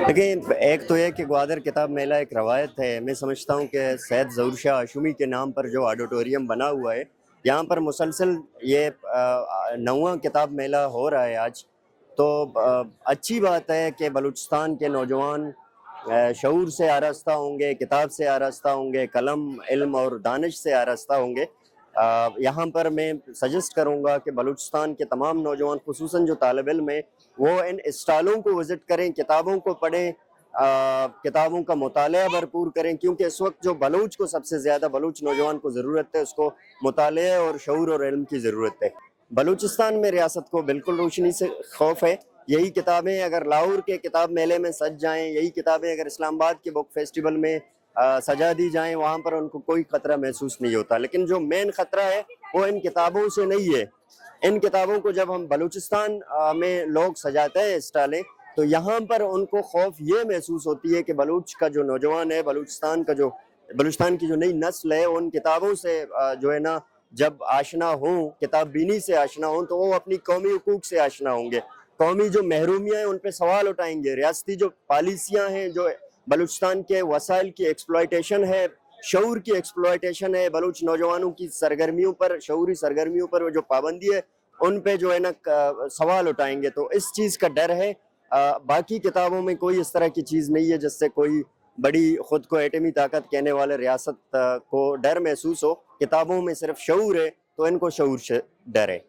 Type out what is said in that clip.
देखिए, एक तो ये कि ग्वादर किताब मेला एक रवायत है। मैं समझता हूँ कि सैयद ज़हूर शाह आशूमी के नाम पर जो ऑडिटोरियम बना हुआ है, यहाँ पर मुसलसल ये 9वां किताब मेला हो रहा है आज। तो अच्छी बात है कि बलूचिस्तान के नौजवान शऊर से आरास्ता होंगे, किताब से आरास्ता होंगे, कलम, इल्म और दानिश से आरास्ता होंगे। यहाँ पर मैं सजेस्ट करूँगा कि बलूचिस्तान के तमाम नौजवान, खुसूसन जो तालिब इल्म हैं, वो इन स्टॉलों को विज़िट करें, किताबों को पढ़ें, किताबों का मुतालिया भरपूर करें, क्योंकि इस वक्त जो बलूच को सबसे ज़्यादा बलूच नौजवान को ज़रूरत है, उसको मुतालिया और शऊर और इल्म की ज़रूरत है। बलूचिस्तान में रियासत को बिल्कुल रोशनी से खौफ है। यही किताबें अगर लाहौर के किताब मेले में सज जाएं, यही किताबें अगर इस्लामाबाद के बुक फेस्टिवल में सजा दी जाएं, वहाँ पर उनको कोई ख़तरा महसूस नहीं होता। लेकिन जो मेन ख़तरा है वो इन किताबों से नहीं है। इन किताबों को जब हम बलूचिस्तान में लोग सजाते हैं स्टालें, तो यहाँ पर उनको खौफ ये महसूस होती है कि बलूच का जो नौजवान है, बलूचिस्तान की जो नई नस्ल है, उन किताबों से जो है ना, जब आशना हों, किताब बीनी से आशना हों, तो वो अपनी कौमी हुकूक से आशना होंगे। कौमी जो महरूमियाँ हैं उन पर सवाल उठाएंगे। रियासती जो पॉलिसियाँ हैं, जो बलूचिस्तान के वसाइल की एक्सप्लॉयटेशन है, शऊर की एक्सप्लॉयटेशन है, बलूच नौजवानों की सरगर्मियों पर, शऊरी सरगर्मियों पर जो पाबंदी है, उन पे जो है ना सवाल उठाएंगे। तो इस चीज़ का डर है। बाकी किताबों में कोई इस तरह की चीज़ नहीं है जिससे कोई बड़ी खुद को एटमी ताकत कहने वाले रियासत को डर महसूस हो। किताबों में सिर्फ शऊर है, तो इनको शऊर से डर है।